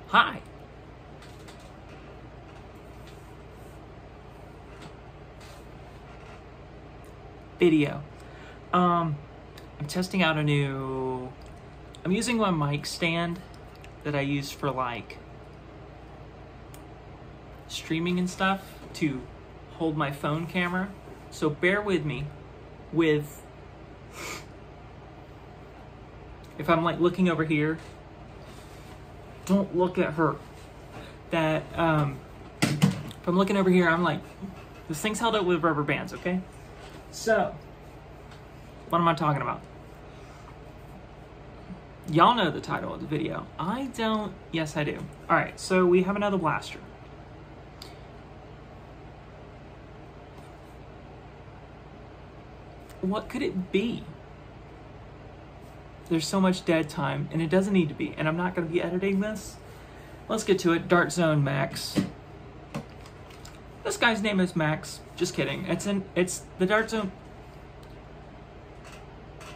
Hi. Video. I'm testing out I'm using my mic stand that I use for like streaming and stuff to hold my phone camera. So bear with me with, if I'm like looking over here, don't look at her. That, if I'm looking over here, I'm like, this thing's held up with rubber bands, okay? So, what am I talking about? Y'all know the title of the video. I don't. Yes, I do. All right, so we have another blaster. What could it be? There's so much dead time, and it doesn't need to be, and I'm not going to be editing this. Let's get to it. Dartzone Max. This guy's name is Max. Just kidding. It's the Dartzone.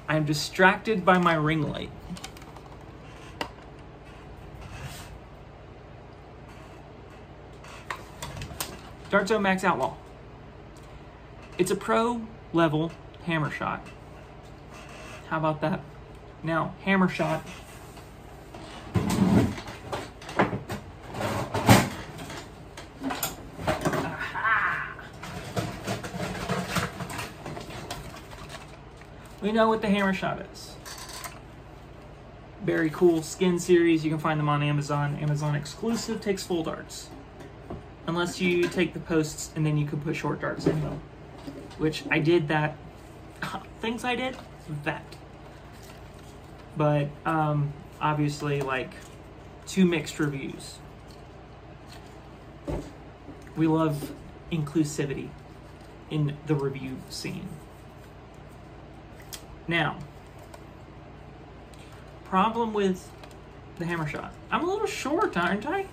I'm distracted by my ring light. Dartzone Max Outlaw. It's a pro level hammer shot. How about that? Now, hammer shot. We know what the hammer shot is. Very cool skin series. You can find them on Amazon. Amazon exclusive, takes full darts. Unless you take the posts and then you can put short darts in them. Which I did that. Things I did? That. But, obviously, like, 2 mixed reviews. We love inclusivity in the review scene. Now, problem with the hammer shot. I'm a little short, aren't I?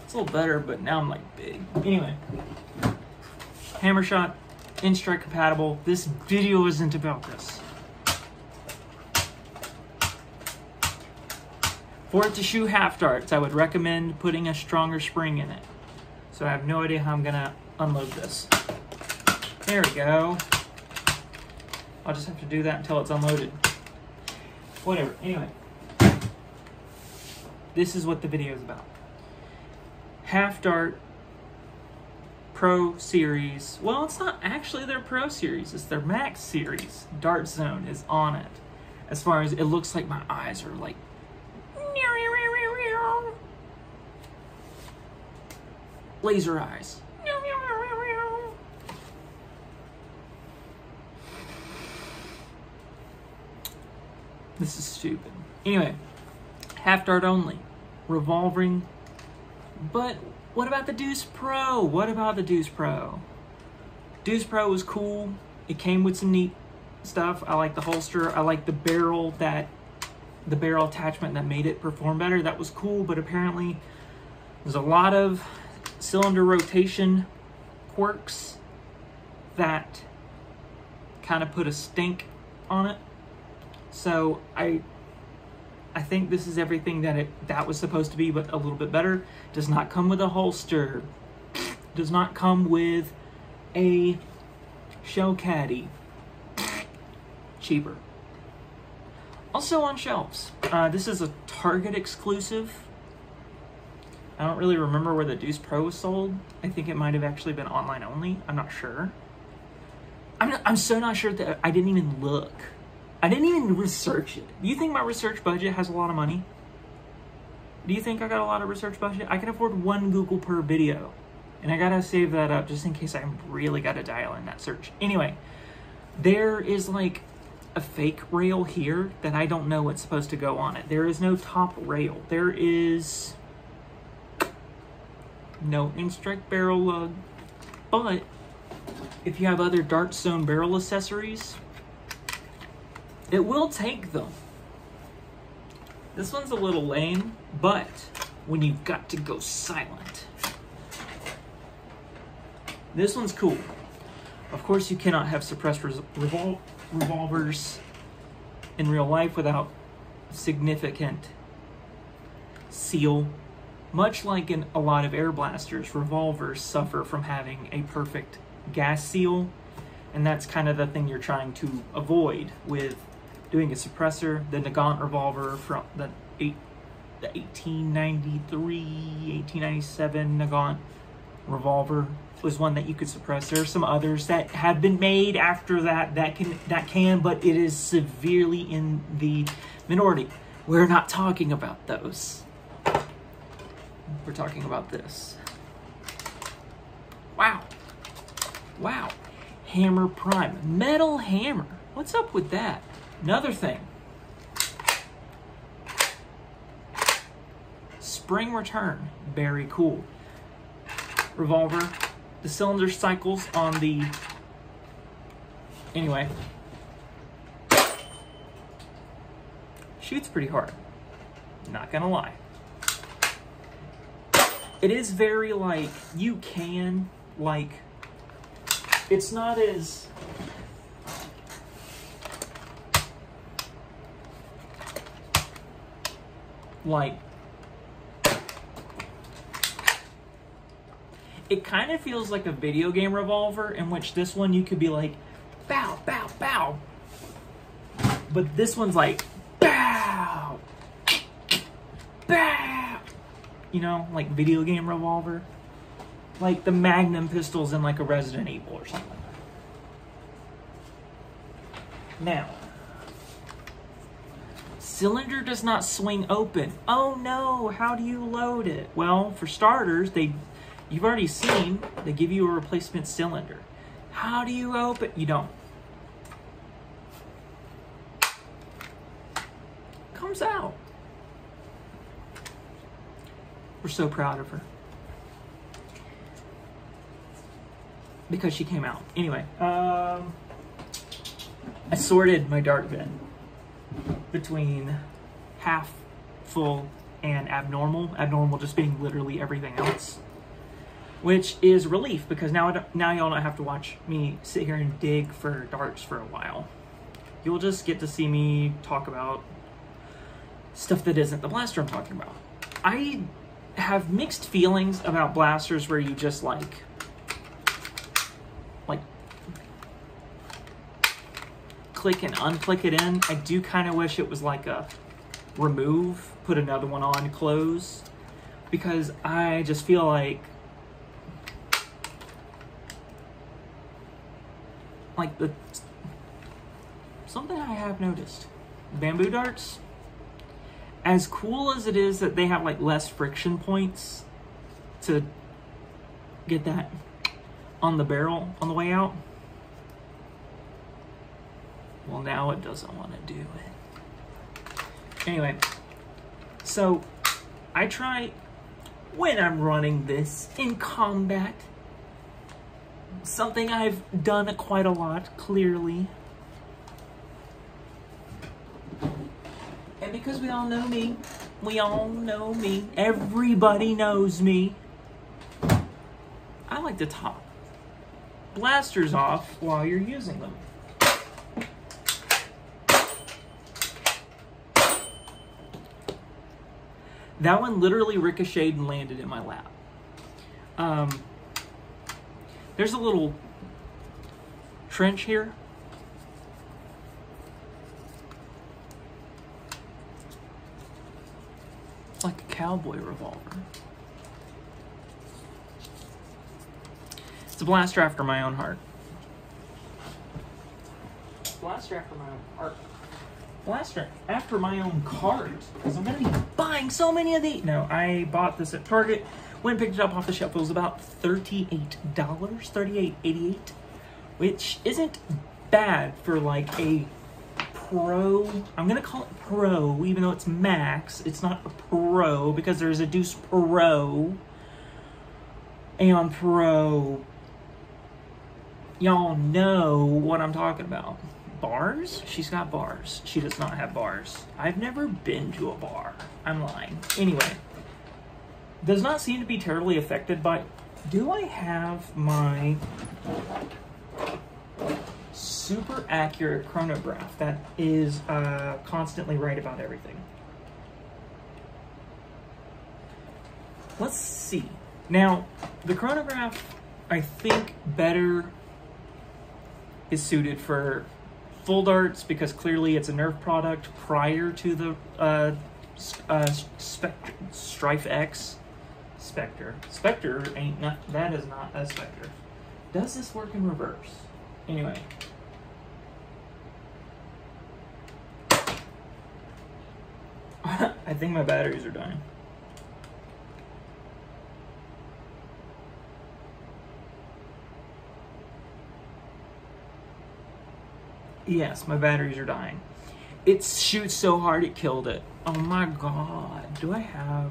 It's a little better, but now I'm like big. Anyway, hammer shot, in-strike compatible. This video isn't about this. For it to shoot half darts, I would recommend putting a stronger spring in it. So I have no idea how I'm gonna unload this. There we go. I'll just have to do that until it's unloaded. Whatever, anyway. This is what the video is about. Half Dart Pro Series. Well, it's not actually their Pro Series, it's their Max Series. Dartzone is on it. As far as it looks like my eyes are like laser eyes. This is stupid. Anyway, half dart only. Revolving. But what about the Deuce Pro? What about the Deuce Pro? Deuce Pro was cool. It came with some neat stuff. I like the holster. I like the barrel attachment that made it perform better. That was cool, but apparently there's a lot of cylinder rotation quirks that kind of put a stink on it. So I think this is everything that was supposed to be, but a little bit better. Does not come with a holster. Does not come with a shell caddy. Cheaper. Also on shelves. This is a Target exclusive. I don't really remember where the Deuce Pro was sold. I think it might have actually been online only. I'm not sure. I'm so not sure that I didn't even look. I didn't even research it. Do you think my research budget has a lot of money? Do you think I got a lot of research budget? I can afford 1 Google per video. And I gotta save that up just in case I really gotta dial in that search. Anyway, there is like a fake rail here that I don't know what's supposed to go on it. There is no top rail. There is no in-strike barrel lug. But if you have other Dartzone barrel accessories, it will take them. This one's a little lame, but when you've got to go silent, this one's cool. Of course, you cannot have suppressed revolvers in real life without significant seal. Much like in a lot of air blasters, revolvers suffer from having a perfect gas seal, and that's kind of the thing you're trying to avoid with doing a suppressor. The Nagant revolver from the 1893, 1897 Nagant revolver was one that you could suppress. There are some others that have been made after that can, but it is severely in the minority. We're not talking about those. We're talking about this. Wow. Wow. Hammer Prime. Metal hammer. What's up with that? Another thing. Spring return. Very cool. Revolver. The cylinder cycles on the... Anyway. Shoots pretty hard. Not gonna lie. It is very, like, you can, like, it's not as, like, it kind of feels like a video game revolver, in which this one you could be like, bow, bow, bow. But this one's like, bow, bow. You know, like video game revolver. Like the Magnum pistols in like a Resident Evil or something. Now, cylinder does not swing open. Oh no, how do you load it? Well, for starters, you've already seen, they give you a replacement cylinder. How do you open? You don't. Comes out. We're so proud of her. Because she came out. Anyway, I sorted my dart bin between half full and abnormal. Abnormal just being literally everything else. Which is relief, because now y'all don't have to watch me sit here and dig for darts for a while. You'll just get to see me talk about stuff that isn't the blaster I'm talking about. I have mixed feelings about blasters where you just like click and unclick it in. I do kind of wish it was like a remove, put another one on, close, because I just feel like something I have noticed. Bamboo darts, as cool as it is that they have like less friction points to get that on the barrel on the way out, well, now it doesn't want to do it. Anyway, so I try, when I'm running this in combat, something I've done quite a lot, clearly. And because we all know me, everybody knows me, I like to top blasters off while you're using them. That one literally ricocheted and landed in my lap. There's a little trench here. It's like a cowboy revolver. It's a blaster after my own heart. Blaster after my own heart. Blaster after my own cart, because I'm going to be buying so many of these. No, I bought this at Target. Went and picked it up off the shelf. It was about $38, $38.88, which isn't bad for like a pro. I'm going to call it pro, even though it's max. It's not a pro, because there's a Deuce Pro and Pro. Y'all know what I'm talking about. Bars? She's got bars. She does not have bars. I've never been to a bar. I'm lying. Anyway, does not seem to be terribly affected by... Do I have my super accurate chronograph that is constantly right about everything. Let's see. Now, the chronograph, I think, better is suited for full darts because clearly it's a Nerf product prior to the Strife X Spectre. Spectre ain't not, that is not a Spectre. Does this work in reverse? Anyway. I think my batteries are dying. Yes, my batteries are dying. It shoots so hard it killed it. Oh my god. Do I have...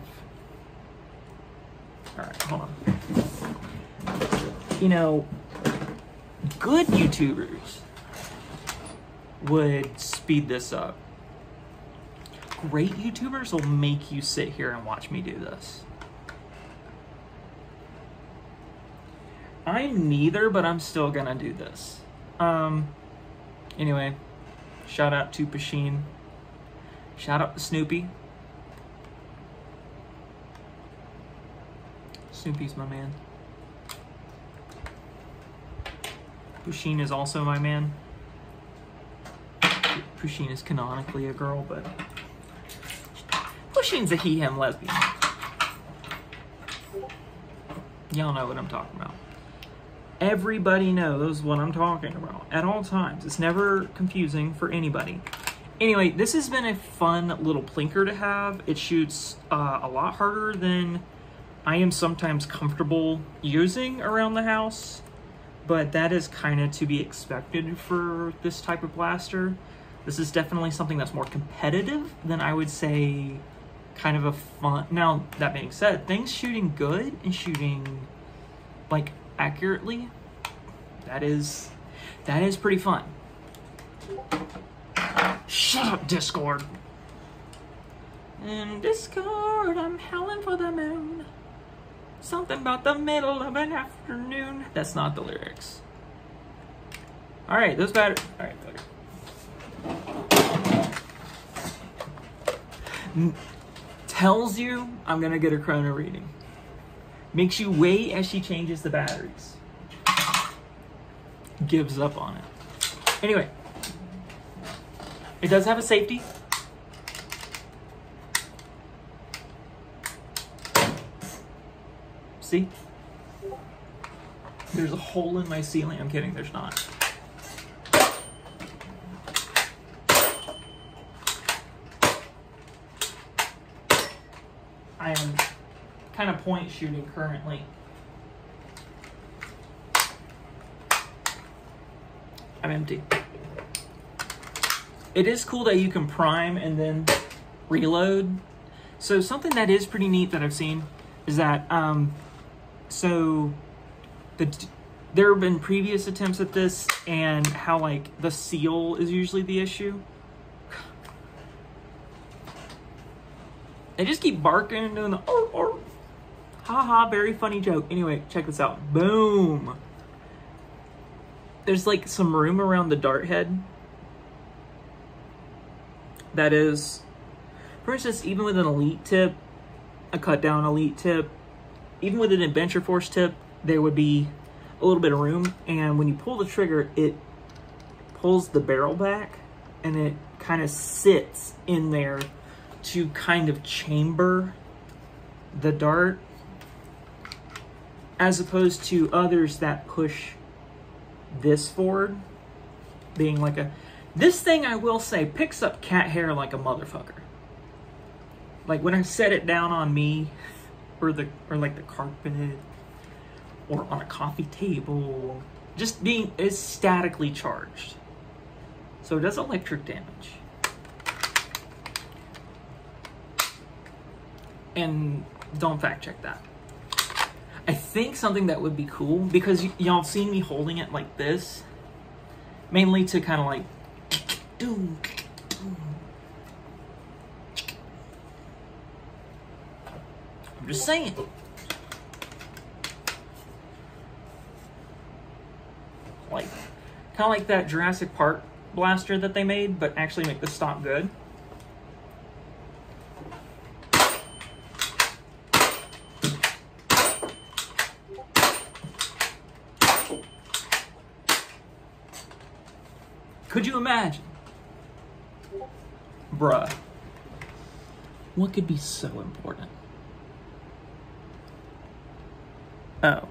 Alright, hold on. You know, good YouTubers would speed this up. Great YouTubers will make you sit here and watch me do this. I'm neither, but I'm still gonna do this. Anyway, shout out to Pasheen. Shout out to Snoopy. Snoopy's my man. Pasheen is also my man. Pasheen is canonically a girl, but Pasheen's a he-him lesbian. Y'all know what I'm talking about. Everybody knows what I'm talking about at all times. It's never confusing for anybody. Anyway, this has been a fun little plinker to have. It shoots a lot harder than I am sometimes comfortable using around the house, but that is kind of to be expected for this type of blaster. This is definitely something that's more competitive than I would say kind of a fun. Now, that being said, things shooting good and shooting like accurately, that is pretty fun. Shut up, Discord. In Discord, I'm howling for the moon. Something about the middle of an afternoon. That's not the lyrics. Alright, those batteries. Alright, better. Tells you I'm gonna get a chrono reading. Makes you wait as she changes the batteries. Gives up on it. Anyway, it does have a safety. See? There's a hole in my ceiling. I'm kidding, there's not. I am kind of point shooting currently. I'm empty. It is cool that you can prime and then reload. So something that is pretty neat that I've seen is that there have been previous attempts at this and how like the seal is usually the issue. They just keep barking and doing the or. Haha, very funny joke. Anyway, check this out. Boom. There's like some room around the dart head. That is, for instance, even with an elite tip, a cut down elite tip, even with an adventure force tip, there would be a little bit of room. And when you pull the trigger, it pulls the barrel back and it kind of sits in there to kind of chamber the dart, as opposed to others that push this forward, being like a, this thing I will say picks up cat hair like a motherfucker. Like when I set it down on me, or like the carpet, or on a coffee table, just being, is statically charged. So it does electric damage. And don't fact check that. I think something that would be cool, because y'all seen me holding it like this, mainly to kind of like, doom, doom. I'm just saying. Like, Kind of like that Jurassic Park blaster that they made, but actually make the stock good. Could you imagine? Bruh. What could be so important? Oh.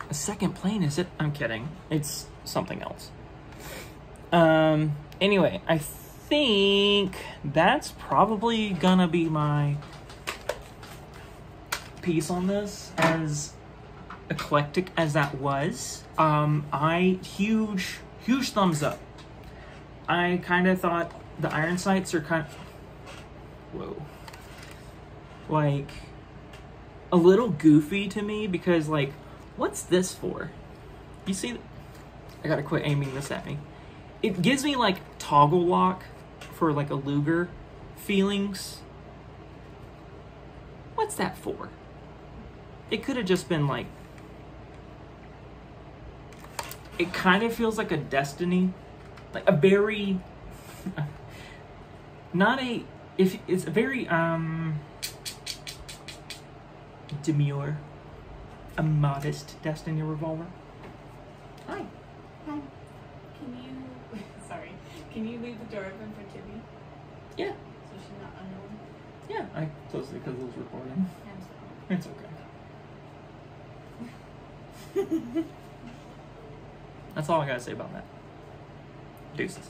A second plane, is it? I'm kidding. It's something else. Anyway, I think that's probably gonna be my piece on this, as eclectic as that was. Huge thumbs up. I kind of thought the iron sights are kind of, whoa, like a little goofy to me, because like, what's this for? You see, I gotta quit aiming this at me. It gives me like toggle lock for like a Luger feelings. What's that for? It could have just been like, it kind of feels like a Destiny, like a very, not a, if it's a very demure, a modest Destiny revolver. Hi. Hi. Can you, sorry, can you leave the door open for Tibby? Yeah. So she's not unknown? Yeah, I closed it because it was recording. It's okay. That's all I gotta say about that. Deuces.